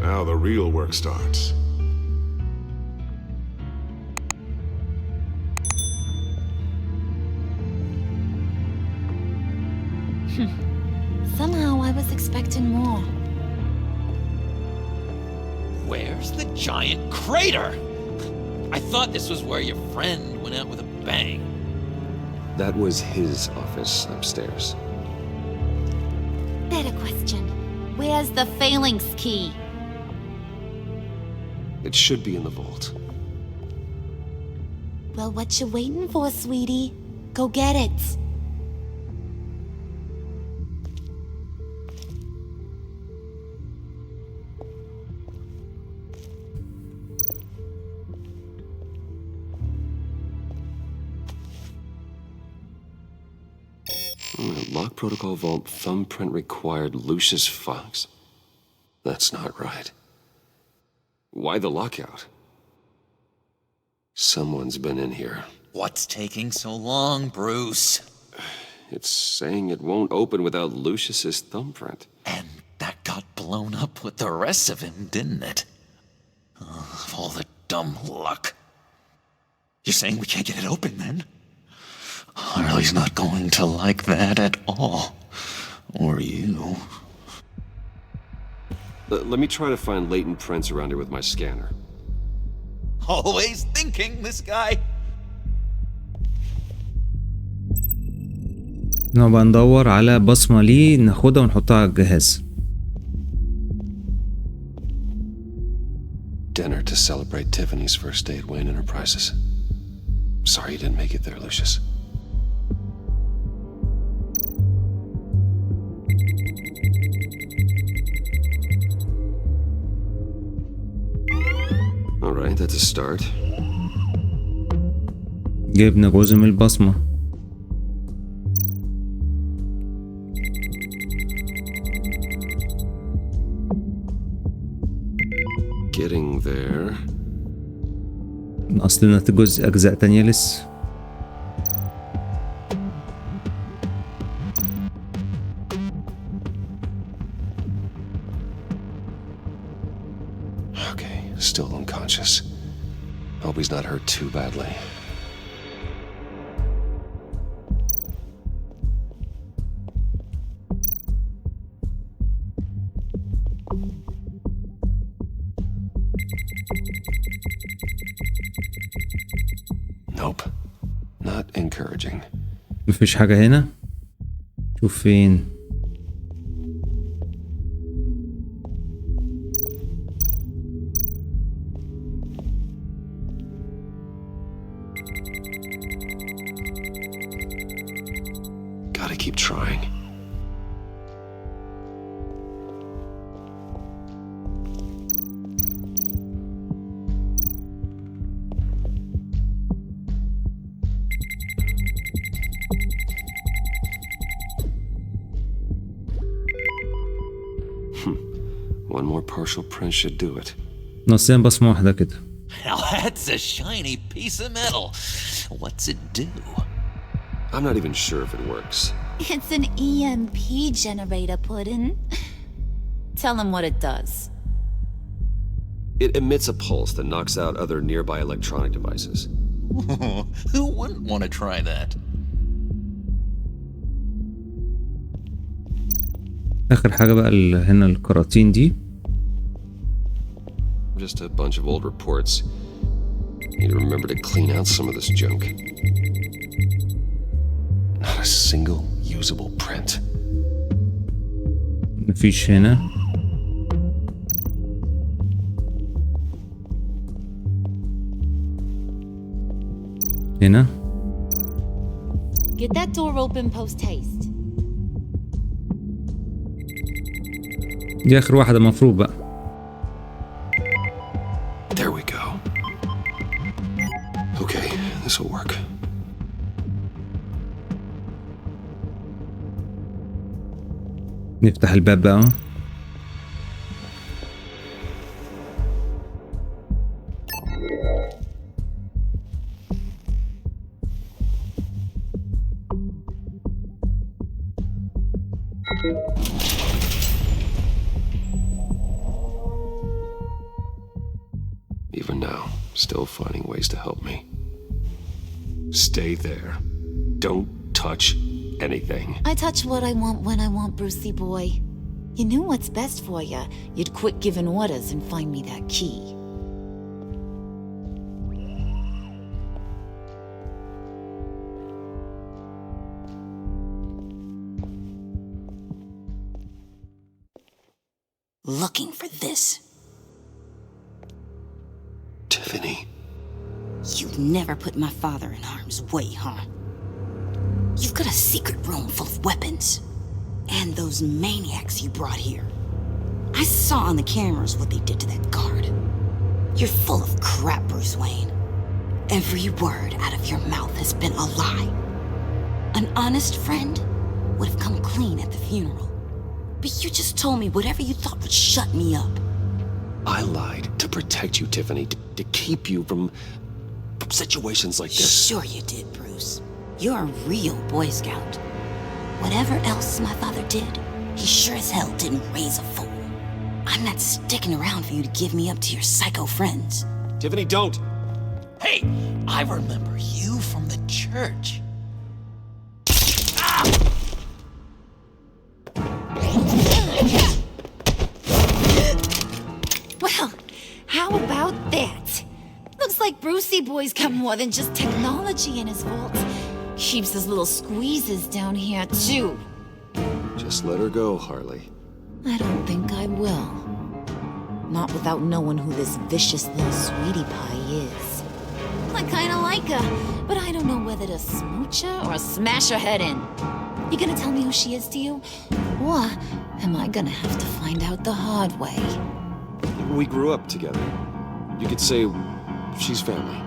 Now the real work starts. Somehow I was expecting more. Where's the giant crater? I thought this was where your friend went out with a bang. That was his office upstairs. Better question. Where's the phalanx key? It should be in the vault. Well, what you waiting for, sweetie? Go get it. Lock protocol vault thumbprint required Lucius Fox. That's not right. Why the lockout? Someone's been in here. What's taking so long, Bruce? It's saying it won't open without Lucius's thumbprint. And that got blown up with the rest of him, didn't it? Oh, all the dumb luck. You're saying we can't get it open, then? Harley's not going to like that at all. Or you. Let me try to find latent prints around here with my scanner. Always thinking, this guy. نبقى ندور على بصمة ليه ناخدها ونحطها على الجهاز. Dinner to celebrate Tiffany's first day at Wayne Enterprises. Sorry you didn't make it there, Lucius. All right, that's a start. جبنا جزء من البصمة. Getting there. أصلنا جزء أجزاء تانية لسه. Okay, still unconscious. Hope he's not hurt too badly. Nope. Not encouraging. مفيش حاجة هنا. شوف فين. Gotta keep trying. One more partial print should do it. ناقصين بصمة واحدة كده. Now that's a shiny piece of metal. What's it do? I'm not even sure if it works. It's an EMP generator, Puddin'. Tell him what it does. It emits a pulse that knocks out other nearby electronic devices. Who wouldn't want to try that? آخر حاجة بقى هنا الكراتين دي. Just a bunch of old reports. Need to remember to clean out some of this junk. Not a single usable print. مفيش هنا. هنا. Get that door open post haste. دي آخر واحدة مفروض بقى. There we go. Okay, this will work. نفتح الباب بقى. Even now, still finding ways to help me. Stay there. Don't touch anything. I touch what I want when I want, Brucey boy. You knew what's best for you. You'd quit giving orders and find me that key. Looking for this. Tiffany. You'd never put my father in harm's way, huh? You've got a secret room full of weapons. And those maniacs you brought here. I saw on the cameras what they did to that guard. You're full of crap, Bruce Wayne. Every word out of your mouth has been a lie. An honest friend would have come clean at the funeral. But you just told me whatever you thought would shut me up. I lied to protect you, Tiffany, to keep you from situations like this. Sure you did, Bruce. You're a real Boy Scout. Whatever else my father did, he sure as hell didn't raise a fool. I'm not sticking around for you to give me up to your psycho friends. Tiffany, don't! Hey, I remember you from the church. Well, how about that? Looks like Brucey Boy's got more than just technology in his vault. Keeps his little squeezes down here, too. Just let her go, Harley. I don't think I will. Not without knowing who this vicious little sweetie pie is. I kinda like her, but I don't know whether to smooch her or smash her head in. You gonna tell me who she is to you? Or am I gonna have to find out the hard way? We grew up together. You could say she's family.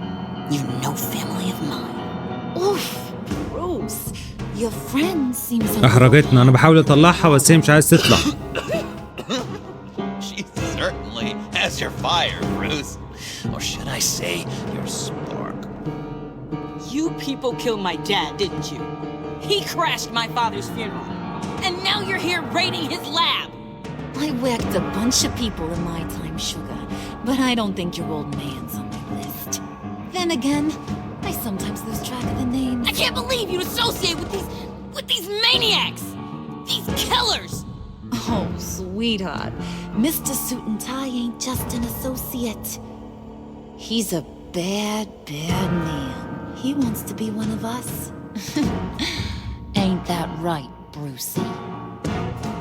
You're no family of mine. Oof, Bruce. Your friend seems so... احرجتنا. انا بحاول اطلعها بس هي مش عايز تطلع. She certainly has your fire, Bruce. Or should I say, your spark. You people killed my dad, didn't you? He crashed my father's funeral. And now you're here raiding his lab. I whacked a bunch of people in my time, Sugar. But I don't think your old man's on my list. Then again, I sometimes lose track of the names. I can't believe you associate with these maniacs! These killers! Oh, sweetheart. Mr. Suit and Tie ain't just an associate. He's a bad, bad man. He wants to be one of us. Ain't that right, Brucey?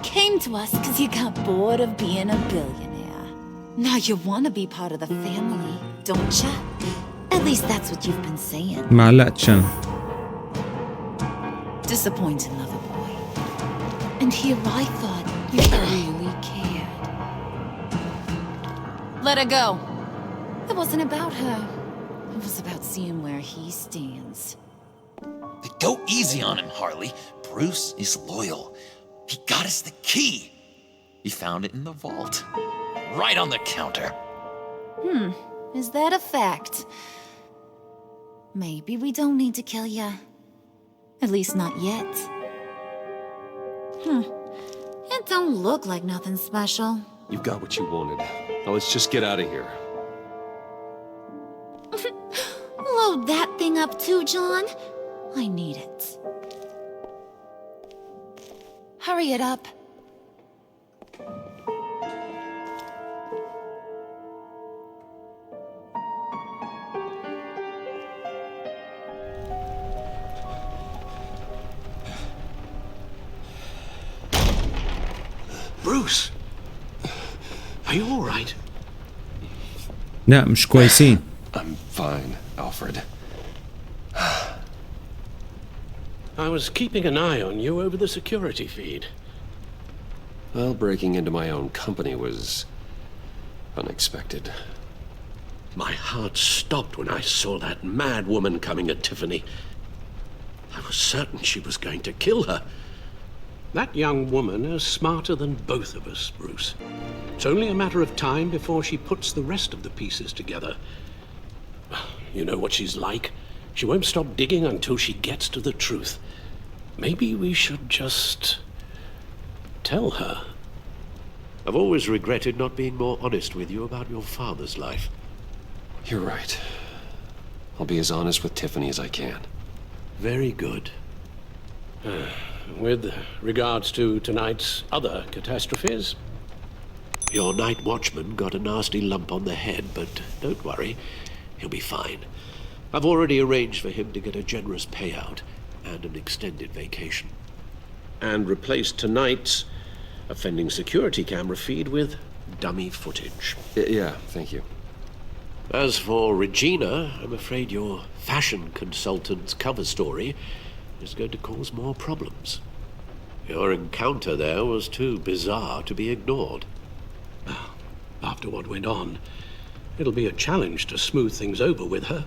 Came to us because you got bored of being a billionaire. Now you want to be part of the family, don't ya? At least that's what you've been saying. معلقتش انا. Disappointing lover boy. And here I thought you really cared. Let her go. It wasn't about her. It was about seeing where he stands. Go easy on him, Harley. Bruce is loyal. He got us the key. He found it in the vault. Right on the counter. Is that a fact? Maybe we don't need to kill ya. At least not yet. It don't look like nothing special. You've got what you wanted. Now let's just get out of here. Load that thing up too, John. I need it. Hurry it up. Bruce, are you all right? لا مش كويسين. I'm fine, Alfred. I was keeping an eye on you over the security feed. Well, breaking into my own company was unexpected. My heart stopped when I saw that mad woman coming at Tiffany. I was certain she was going to kill her. That young woman is smarter than both of us, Bruce. It's only a matter of time before she puts the rest of the pieces together. You know what she's like. She won't stop digging until she gets to the truth. Maybe we should just tell her. I've always regretted not being more honest with you about your father's life. You're right. I'll be as honest with Tiffany as I can. Very good. With regards to tonight's other catastrophes, your night watchman got a nasty lump on the head, but don't worry, he'll be fine. I've already arranged for him to get a generous payout and an extended vacation. And replaced tonight's offending security camera feed with dummy footage. Yeah, thank you. As for Regina, I'm afraid your fashion consultant's cover story is going to cause more problems. Your encounter there was too bizarre to be ignored. After what went on, it'll be a challenge to smooth things over with her.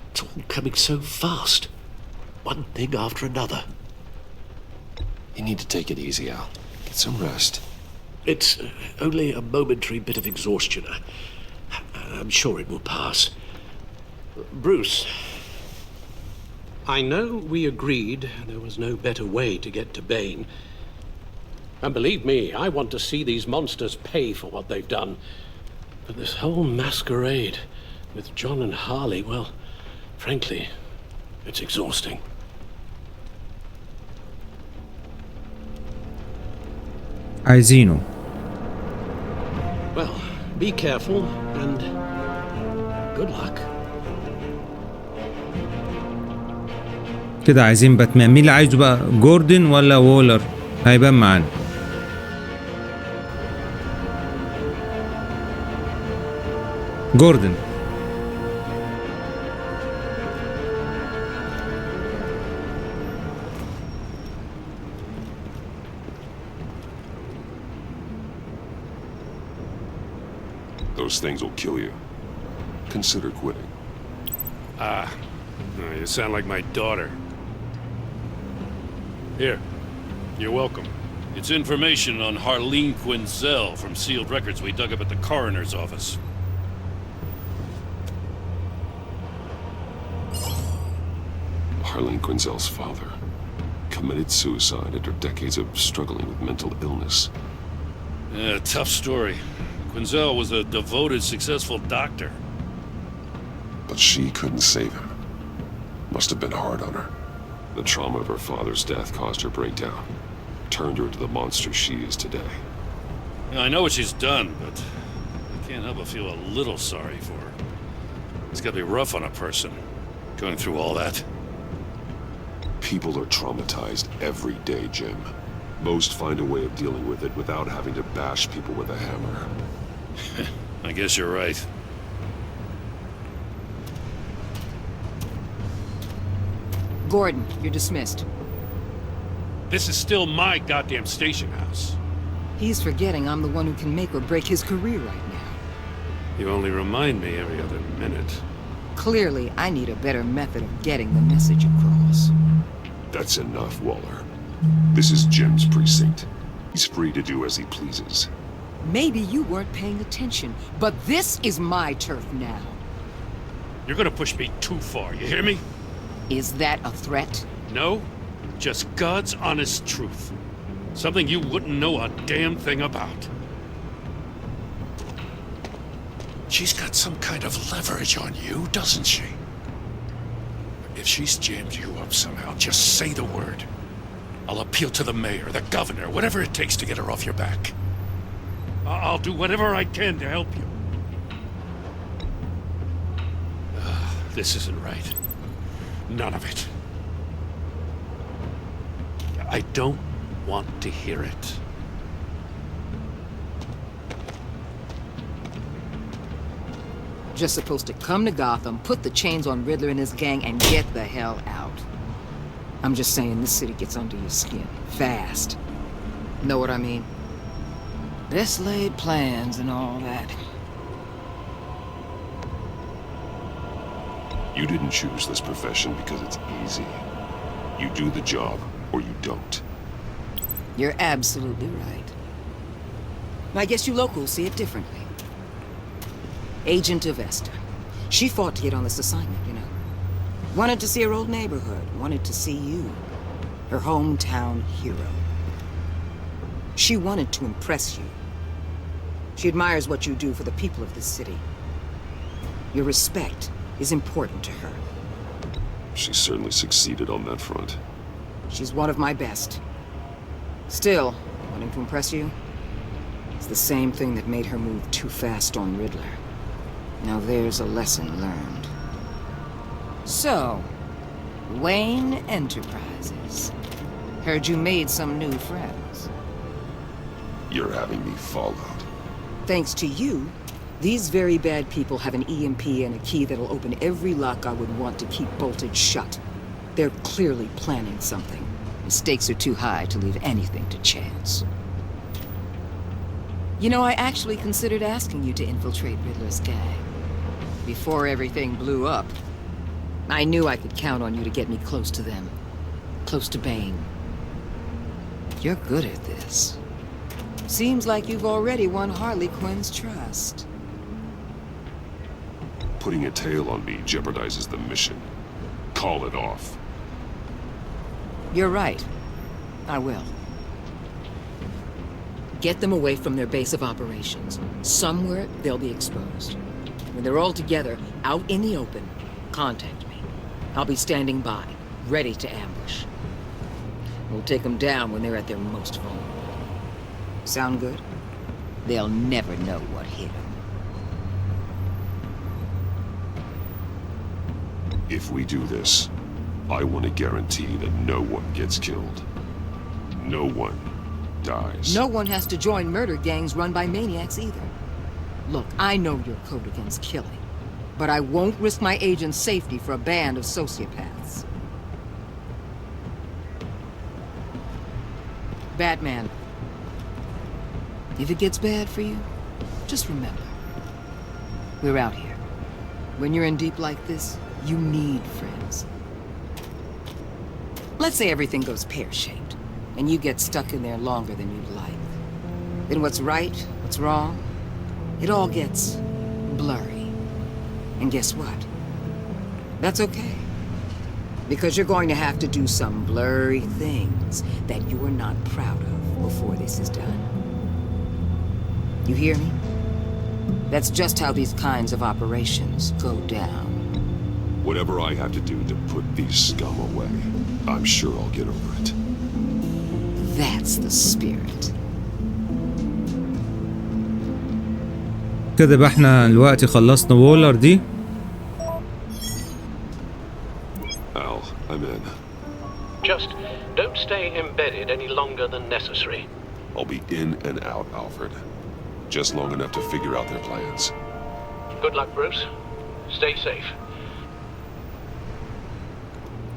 It's all coming so fast. One thing after another. You need to take it easy, Al. Get some rest. It's only a momentary bit of exhaustion. I'm sure it will pass. Bruce, I know we agreed there was no better way to get to Bain. And believe me, I want to see these monsters pay for what they've done. But this whole masquerade with John and Harley, well, frankly, it's exhausting. عايزينه. Well, be careful and good luck. كده عايزين باتمان. مين اللي عايزه بقى؟ جوردن ولا وولر؟ هيبان معانا. جوردن. Those things will kill you. Consider quitting. You sound like my daughter. Here, you're welcome. It's information on Harleen Quinzel from sealed records we dug up at the coroner's office. Harleen Quinzel's father committed suicide after decades of struggling with mental illness. Yeah, tough story. Quinzel was a devoted, successful doctor. But she couldn't save him. Must have been hard on her. The trauma of her father's death caused her breakdown. Turned her into the monster she is today. Yeah, I know what she's done, but I can't help but feel a little sorry for her. It's gotta be rough on a person, going through all that. People are traumatized every day, Jim. Most find a way of dealing with it without having to bash people with a hammer. I guess you're right. Gordon, you're dismissed. This is still my goddamn station house. He's forgetting I'm the one who can make or break his career right now. You only remind me every other minute. Clearly, I need a better method of getting the message across. That's enough, Waller. This is Jim's precinct. He's free to do as he pleases. Maybe you weren't paying attention, but this is my turf now. You're gonna push me too far, you hear me? Is that a threat? No, just God's honest truth. Something you wouldn't know a damn thing about. She's got some kind of leverage on you, doesn't she? If she's jammed you up somehow, just say the word. I'll appeal to the mayor, the governor, whatever it takes to get her off your back. I'll do whatever I can to help you. This isn't right. None of it. I don't want to hear it. Just supposed to come to Gotham, put the chains on Riddler and his gang, and get the hell out. I'm just saying this city gets under your skin. Fast. Know what I mean? Best laid plans and all that. You didn't choose this profession because it's easy. You do the job, or you don't. You're absolutely right. I guess you locals see it differently. Agent Avesta. She fought to get on this assignment, you know. Wanted to see her old neighborhood. Wanted to see you. Her hometown hero. She wanted to impress you. She admires what you do for the people of this city. Your respect is important to her. She certainly succeeded on that front. She's one of my best. Still, wanting to impress you? It's the same thing that made her move too fast on Riddler. Now there's a lesson learned. So, Wayne Enterprises. Heard you made some new friends. You're having me followed. Thanks to you, These very bad people have an EMP and a key that'll open every lock I would want to keep bolted shut. They're clearly planning something. The stakes are too high to leave anything to chance. You know, I actually considered asking you to infiltrate Riddler's gang. Before everything blew up, I knew I could count on you to get me close to them. Close to Bain. You're good at this. Seems like you've already won Harley Quinn's trust. Putting a tail on me jeopardizes the mission. Call it off. You're right. I will. Get them away from their base of operations. Somewhere they'll be exposed. When they're all together, out in the open, contact me. I'll be standing by, ready to ambush. We'll take them down when they're at their most vulnerable. Sound good? They'll never know what hit them. If we do this, I want to guarantee that no one gets killed. No one dies. No one has to join murder gangs run by maniacs either. Look, I know your code against killing, but I won't risk my agent's safety for a band of sociopaths. Batman, if it gets bad for you, just remember, we're out here. When you're in deep like this, you need friends. Let's say everything goes pear-shaped, and you get stuck in there longer than you'd like. Then what's right, what's wrong, it all gets blurry. And guess what? That's okay. Because you're going to have to do some blurry things that you're not proud of before this is done. You hear me? That's just how these kinds of operations go down. Whatever I have to do to put these scum away, I'm sure I'll get over it. That's the spirit. كده بقى احنا دلوقتي خلصنا وولر دي. Al, I'm in. Just don't stay embedded any longer than necessary. I'll be in and out, Alfred. Just long enough to figure out their plans. Good luck, Bruce. Stay safe.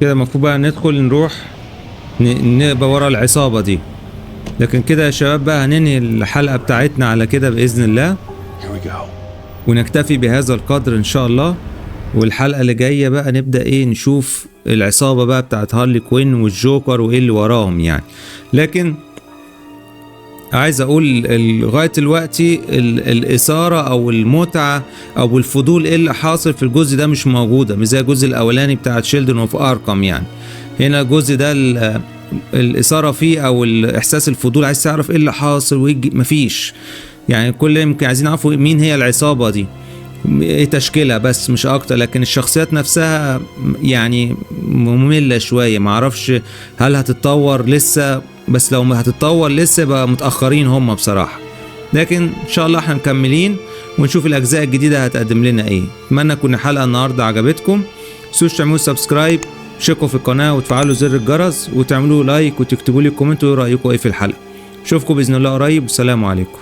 كده المفروض بقى ندخل نروح نبقى ورا العصابة دي. لكن كده يا شباب بقى هننهي الحلقة بتاعتنا على كده بإذن الله. ونكتفي بهذا القدر إن شاء الله. والحلقة اللي جاية بقى نبدأ إيه نشوف العصابة بقى بتاعت هارلي كوين والجوكر وإيه اللي وراهم يعني. لكن عايز أقول لغاية دلوقتي الإثارة أو المتعة أو الفضول إيه اللي حاصل في الجزء ده مش موجودة، مش زي الجزء الأولاني بتاعت شيلدن اوف أركام يعني. هنا الجزء ده الإثارة فيه أو الإحساس الفضول، عايز تعرف إيه اللي حاصل مفيش يعني. كل يمكن عايزين نعرفوا مين هي العصابة دي، ايه تشكيلها بس مش اكتر. لكن الشخصيات نفسها يعني مملة شوية، معرفش هل هتتطور لسه، بس لو ما هتتطور لسه بقى متأخرين هم بصراحة. لكن ان شاء الله احنا مكملين ونشوف الاجزاء الجديدة هتقدم لنا ايه. اتمنى تكون الحلقة النهاردة عجبتكم. متنسوش تعملوا سبسكرايب، تشتركوا في القناة وتفعلوا زر الجرس وتعملوا لايك وتكتبوا لي كومنت ورأيكم ايه في الحلقة. اشوفكم باذن الله قريب والسلام عليكم.